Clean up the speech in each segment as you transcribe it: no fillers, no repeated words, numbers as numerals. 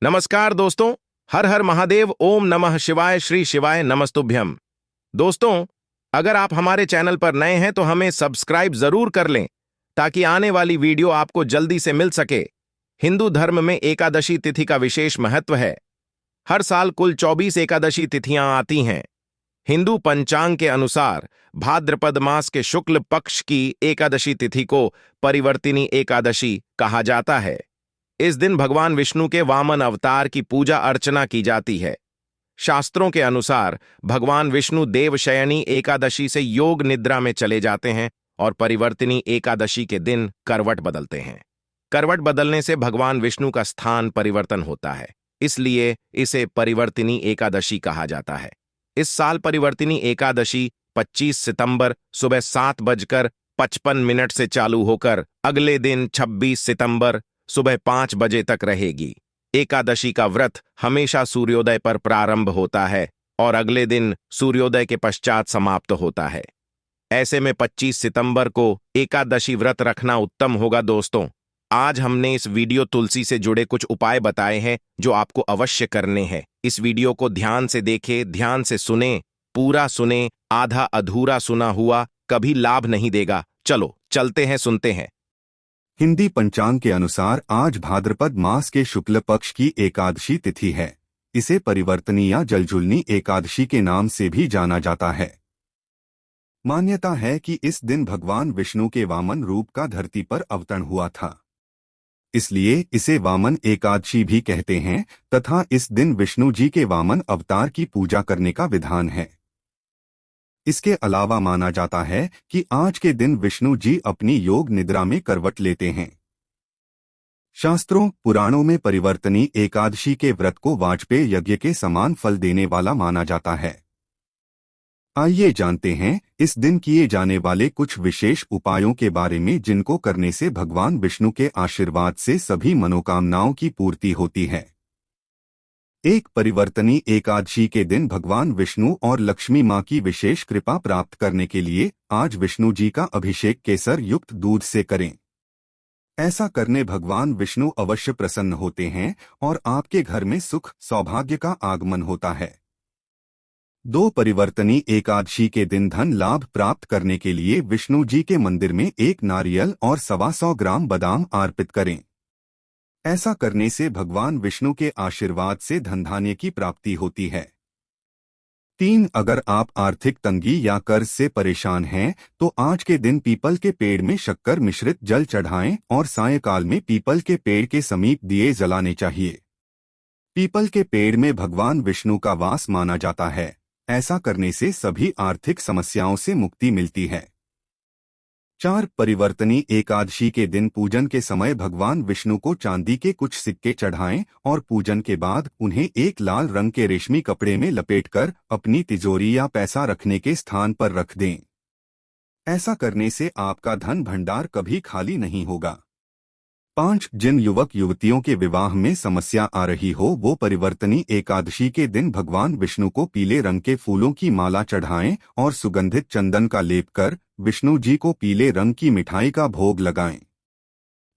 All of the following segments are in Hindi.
नमस्कार दोस्तों। हर हर महादेव, ओम नमः शिवाय, श्री शिवाय नमस्तुभ्यम। दोस्तों, अगर आप हमारे चैनल पर नए हैं तो हमें सब्सक्राइब जरूर कर लें ताकि आने वाली वीडियो आपको जल्दी से मिल सके। हिंदू धर्म में एकादशी तिथि का विशेष महत्व है। हर साल कुल 24 एकादशी तिथियां आती हैं। हिंदू पंचांग के अनुसार भाद्रपद मास के शुक्ल पक्ष की एकादशी तिथि को परिवर्तिनी एकादशी कहा जाता है। इस दिन भगवान विष्णु के वामन अवतार की पूजा अर्चना की जाती है। शास्त्रों के अनुसार भगवान विष्णु देवशयनी एकादशी से योग निद्रा में चले जाते हैं और परिवर्तिनी एकादशी के दिन करवट बदलते हैं। करवट बदलने से भगवान विष्णु का स्थान परिवर्तन होता है, इसलिए इसे परिवर्तिनी एकादशी कहा जाता है। इस साल परिवर्तिनी एकादशी 25 सितंबर सुबह 7:55 से चालू होकर अगले दिन 26 सितंबर सुबह 5 बजे तक रहेगी। एकादशी का व्रत हमेशा सूर्योदय पर प्रारंभ होता है और अगले दिन सूर्योदय के पश्चात समाप्त होता है। ऐसे में 25 सितंबर को एकादशी व्रत रखना उत्तम होगा। दोस्तों, आज हमने इस वीडियो तुलसी से जुड़े कुछ उपाय बताए हैं जो आपको अवश्य करने हैं। इस वीडियो को ध्यान से देखें, ध्यान से सुने, पूरा सुने। आधा अधूरा सुना हुआ कभी लाभ नहीं देगा। चलो चलते हैं, सुनते हैं। हिंदी पंचांग के अनुसार आज भाद्रपद मास के शुक्ल पक्ष की एकादशी तिथि है। इसे परिवर्तनी या जलजुलनी एकादशी के नाम से भी जाना जाता है। मान्यता है कि इस दिन भगवान विष्णु के वामन रूप का धरती पर अवतरण हुआ था, इसलिए इसे वामन एकादशी भी कहते हैं तथा इस दिन विष्णु जी के वामन अवतार की पूजा करने का विधान है। इसके अलावा माना जाता है कि आज के दिन विष्णु जी अपनी योग निद्रा में करवट लेते हैं। शास्त्रों पुराणों में परिवर्तनी एकादशी के व्रत को वाजपेय यज्ञ के समान फल देने वाला माना जाता है। आइए जानते हैं इस दिन किए जाने वाले कुछ विशेष उपायों के बारे में जिनको करने से भगवान विष्णु के आशीर्वाद से सभी मनोकामनाओं की पूर्ति होती है। एक परिवर्तनी एकादशी के दिन भगवान विष्णु और लक्ष्मी मां की विशेष कृपा प्राप्त करने के लिए आज विष्णु जी का अभिषेक केसर युक्त दूध से करें। ऐसा करने भगवान विष्णु अवश्य प्रसन्न होते हैं और आपके घर में सुख सौभाग्य का आगमन होता है। दो परिवर्तनी एकादशी के दिन धन लाभ प्राप्त करने के लिए विष्णु जी के मंदिर में 1 नारियल और 125 ग्राम बादाम अर्पित करें। ऐसा करने से भगवान विष्णु के आशीर्वाद से धनधान्य की प्राप्ति होती है। 3 अगर आप आर्थिक तंगी या कर्ज से परेशान हैं तो आज के दिन पीपल के पेड़ में शक्कर मिश्रित जल चढ़ाएं और सायंकाल में पीपल के पेड़ के समीप दिए जलाने चाहिए। पीपल के पेड़ में भगवान विष्णु का वास माना जाता है। ऐसा करने से सभी आर्थिक समस्याओं से मुक्ति मिलती है। 4 परिवर्तनी एकादशी के दिन पूजन के समय भगवान विष्णु को चांदी के कुछ सिक्के चढ़ाएं और पूजन के बाद उन्हें एक लाल रंग के रेशमी कपड़े में लपेटकर अपनी तिजोरी या पैसा रखने के स्थान पर रख दें। ऐसा करने से आपका धन भंडार कभी खाली नहीं होगा। 5 जिन युवक युवतियों के विवाह में समस्या आ रही हो वो परिवर्तनी एकादशी के दिन भगवान विष्णु को पीले रंग के फूलों की माला चढ़ाएं और सुगंधित चंदन का लेप कर विष्णु जी को पीले रंग की मिठाई का भोग लगाएं।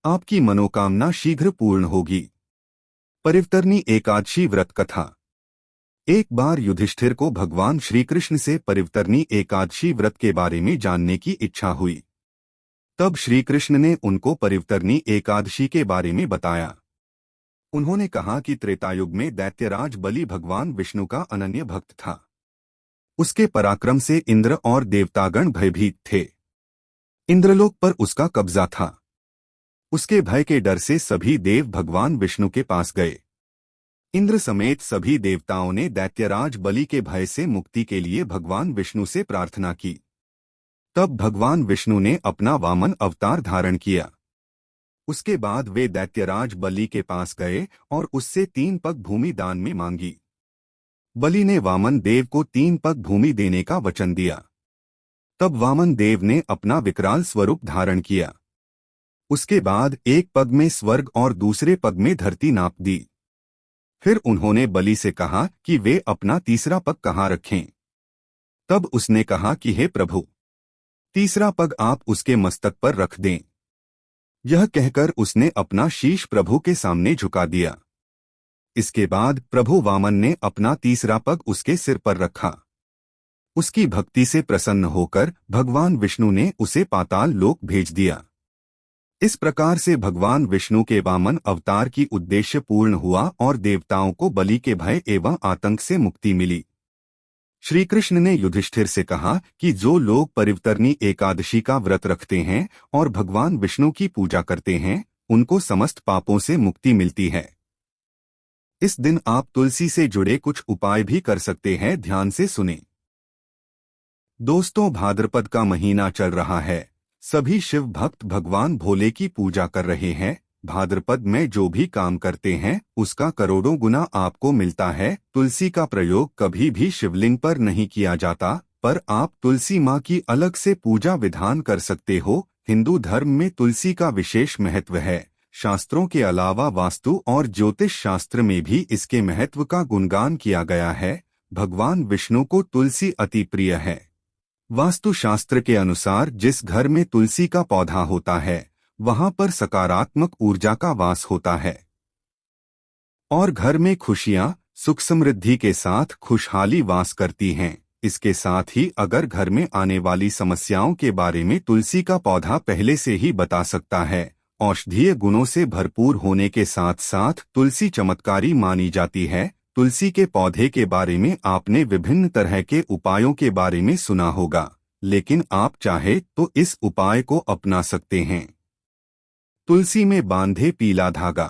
आपकी मनोकामना शीघ्र पूर्ण होगी। परिवर्तनी एकादशी व्रत कथा। एक बार युधिष्ठिर को भगवान श्री कृष्ण से परिवर्तनी एकादशी व्रत के बारे में जानने की इच्छा हुई। तब श्री कृष्ण ने उनको परिवर्तनी एकादशी के बारे में बताया। उन्होंने कहा कि त्रेतायुग में दैत्यराज बलि भगवान विष्णु का अनन्य भक्त था। उसके पराक्रम से इंद्र और देवतागण भयभीत थे। इंद्रलोक पर उसका कब्जा था। उसके भय के डर से सभी देव भगवान विष्णु के पास गए। इंद्र समेत सभी देवताओं ने दैत्यराज बलि के भय से मुक्ति के लिए भगवान विष्णु से प्रार्थना की। तब भगवान विष्णु ने अपना वामन अवतार धारण किया। उसके बाद वे दैत्यराज बलि के पास गए और उससे 3 पग भूमि दान में मांगी। बलि ने वामन देव को 3 पग भूमि देने का वचन दिया। तब वामन देव ने अपना विकराल स्वरूप धारण किया। उसके बाद एक पग में स्वर्ग और दूसरे पग में धरती नाप दी। फिर उन्होंने बलि से कहा कि वे अपना तीसरा पग कहाँ रखें। तब उसने कहा कि हे प्रभु, तीसरा पग आप उसके मस्तक पर रख दें। यह कहकर उसने अपना शीश प्रभु के सामने झुका दिया। इसके बाद प्रभु वामन ने अपना तीसरा पग उसके सिर पर रखा। उसकी भक्ति से प्रसन्न होकर भगवान विष्णु ने उसे पाताल लोक भेज दिया। इस प्रकार से भगवान विष्णु के वामन अवतार की उद्देश्य पूर्ण हुआ और देवताओं को बलि के भय एवं आतंक से मुक्ति मिली। श्री कृष्ण ने युधिष्ठिर से कहा कि जो लोग परिवर्तनी एकादशी का व्रत रखते हैं और भगवान विष्णु की पूजा करते हैं, उनको समस्त पापों से मुक्ति मिलती है। इस दिन आप तुलसी से जुड़े कुछ उपाय भी कर सकते हैं, ध्यान से सुनें। दोस्तों, भाद्रपद का महीना चल रहा है। सभी शिव भक्त भगवान भोले की पूजा कर रहे हैं। भाद्रपद में जो भी काम करते हैं उसका करोड़ों गुना आपको मिलता है। तुलसी का प्रयोग कभी भी शिवलिंग पर नहीं किया जाता, पर आप तुलसी माँ की अलग से पूजा विधान कर सकते हो। हिंदू धर्म में तुलसी का विशेष महत्व है। शास्त्रों के अलावा वास्तु और ज्योतिष शास्त्र में भी इसके महत्व का गुणगान किया गया है। भगवान विष्णु को तुलसी अति प्रिय है। वास्तु शास्त्र के अनुसार जिस घर में तुलसी का पौधा होता है वहां पर सकारात्मक ऊर्जा का वास होता है और घर में खुशियां, सुख समृद्धि के साथ खुशहाली वास करती हैं। इसके साथ ही अगर घर में आने वाली समस्याओं के बारे में तुलसी का पौधा पहले से ही बता सकता है। औषधीय गुणों से भरपूर होने के साथ साथ तुलसी चमत्कारी मानी जाती है। तुलसी के पौधे के बारे में आपने विभिन्न तरह के उपायों के बारे में सुना होगा, लेकिन आप चाहे तो इस उपाय को अपना सकते हैं। तुलसी में बांधे पीला धागा।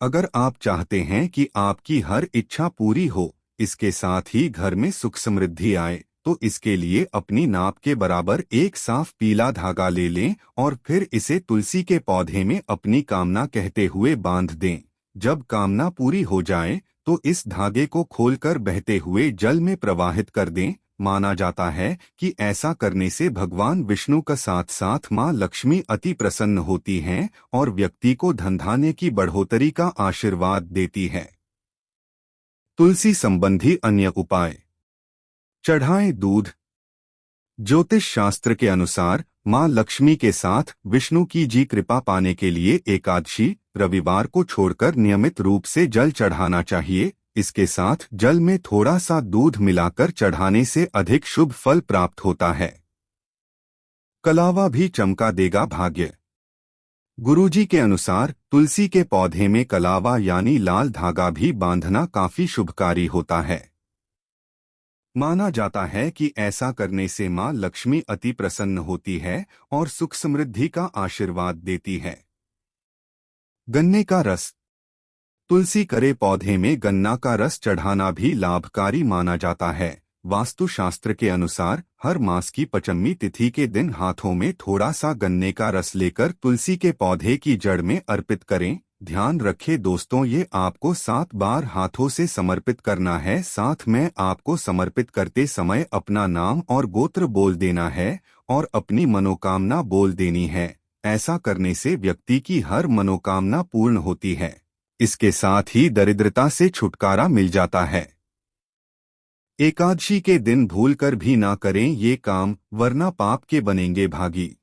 अगर आप चाहते हैं कि आपकी हर इच्छा पूरी हो, इसके साथ ही घर में सुख समृद्धि आए, तो इसके लिए अपनी नाप के बराबर एक साफ पीला धागा ले लें और फिर इसे तुलसी के पौधे में अपनी कामना कहते हुए बांध दें। जब कामना पूरी हो जाए तो इस धागे को खोलकर बहते हुए जल में प्रवाहित कर दें। माना जाता है कि ऐसा करने से भगवान विष्णु का साथ साथ मां लक्ष्मी अति प्रसन्न होती हैं और व्यक्ति को धन धान्य की बढ़ोतरी का आशीर्वाद देती है। तुलसी संबंधी अन्य उपाय। चढ़ाएं दूध। ज्योतिष शास्त्र के अनुसार मां लक्ष्मी के साथ विष्णु की जी कृपा पाने के लिए एकादशी रविवार को छोड़कर नियमित रूप से जल चढ़ाना चाहिए। इसके साथ जल में थोड़ा सा दूध मिलाकर चढ़ाने से अधिक शुभ फल प्राप्त होता है। कलावा भी चमका देगा भाग्य। गुरुजी के अनुसार तुलसी के पौधे में कलावा यानी लाल धागा भी बांधना काफी शुभकारी होता है। माना जाता है कि ऐसा करने से मां लक्ष्मी अति प्रसन्न होती है और सुख समृद्धि का आशीर्वाद देती है। गन्ने का रस। तुलसी करे पौधे में गन्ना का रस चढ़ाना भी लाभकारी माना जाता है। वास्तु शास्त्र के अनुसार हर मास की पंचमी तिथि के दिन हाथों में थोड़ा सा गन्ने का रस लेकर तुलसी के पौधे की जड़ में अर्पित करें। ध्यान रखें दोस्तों, ये आपको 7 बार हाथों से समर्पित करना है। साथ में आपको समर्पित करते समय अपना नाम और गोत्र बोल देना है और अपनी मनोकामना बोल देनी है। ऐसा करने से व्यक्ति की हर मनोकामना पूर्ण होती है। इसके साथ ही दरिद्रता से छुटकारा मिल जाता है। एकादशी के दिन भूलकर भी ना करें ये काम, वरना पाप के बनेंगे भागी।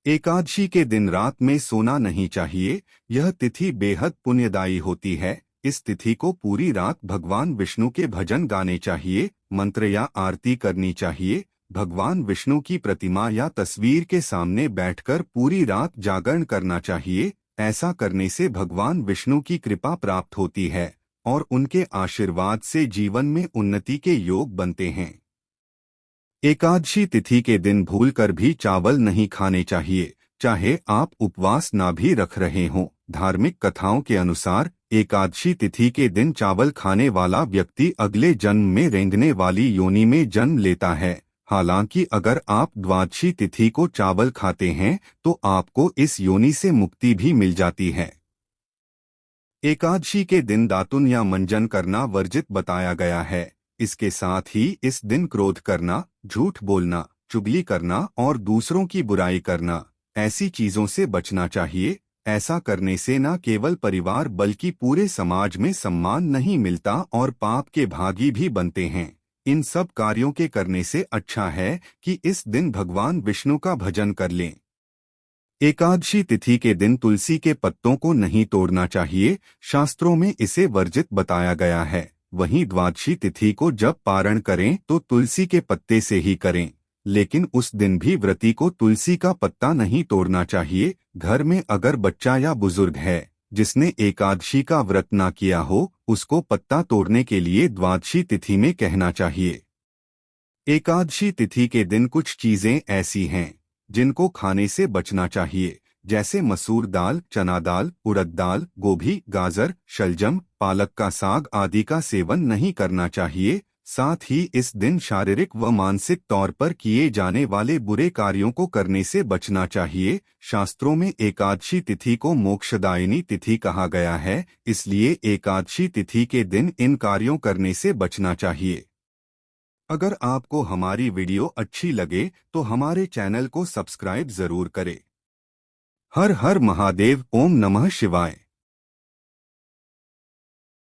एकादशी के दिन रात में सोना नहीं चाहिए। यह तिथि बेहद पुण्यदायी होती है। इस तिथि को पूरी रात भगवान विष्णु के भजन गाने चाहिए, मंत्र या आरती करनी चाहिए। भगवान विष्णु की प्रतिमा या तस्वीर के सामने बैठकर पूरी रात जागरण करना चाहिए। ऐसा करने से भगवान विष्णु की कृपा प्राप्त होती है और उनके आशीर्वाद से जीवन में उन्नति के योग बनते हैं। एकादशी तिथि के दिन भूलकर भी चावल नहीं खाने चाहिए, चाहे आप उपवास ना भी रख रहे हों। धार्मिक कथाओं के अनुसार एकादशी तिथि के दिन चावल खाने वाला व्यक्ति अगले जन्म में रेंगने वाली योनि में जन्म लेता है। हालांकि अगर आप द्वादशी तिथि को चावल खाते हैं तो आपको इस योनि से मुक्ति भी मिल जाती है। एकादशी के दिन दातुन या मंजन करना वर्जित बताया गया है। इसके साथ ही इस दिन क्रोध करना, झूठ बोलना, चुगली करना और दूसरों की बुराई करना, ऐसी चीजों से बचना चाहिए। ऐसा करने से न केवल परिवार बल्कि पूरे समाज में सम्मान नहीं मिलता और पाप के भागी भी बनते हैं। इन सब कार्यों के करने से अच्छा है कि इस दिन भगवान विष्णु का भजन कर लें। एकादशी तिथि के दिन तुलसी के पत्तों को नहीं तोड़ना चाहिए, शास्त्रों में इसे वर्जित बताया गया है। वहीं द्वादशी तिथि को जब पारण करें तो तुलसी के पत्ते से ही करें, लेकिन उस दिन भी व्रती को तुलसी का पत्ता नहीं तोड़ना चाहिए। घर में अगर बच्चा या बुजुर्ग है जिसने एकादशी का व्रत ना किया हो, उसको पत्ता तोड़ने के लिए द्वादशी तिथि में कहना चाहिए। एकादशी तिथि के दिन कुछ चीजें ऐसी हैं जिनको खाने से बचना चाहिए, जैसे मसूर दाल, चना दाल, उड़द दाल, गोभी, गाजर, शलजम, पालक का साग आदि का सेवन नहीं करना चाहिए। साथ ही इस दिन शारीरिक व मानसिक तौर पर किए जाने वाले बुरे कार्यों को करने से बचना चाहिए। शास्त्रों में एकादशी तिथि को मोक्षदायिनी तिथि कहा गया है, इसलिए एकादशी तिथि के दिन इन कार्यों करने से बचना चाहिए। अगर आपको हमारी वीडियो अच्छी लगे तो हमारे चैनल को सब्सक्राइब जरूर करें। हर हर महादेव, ओम नमः शिवाय।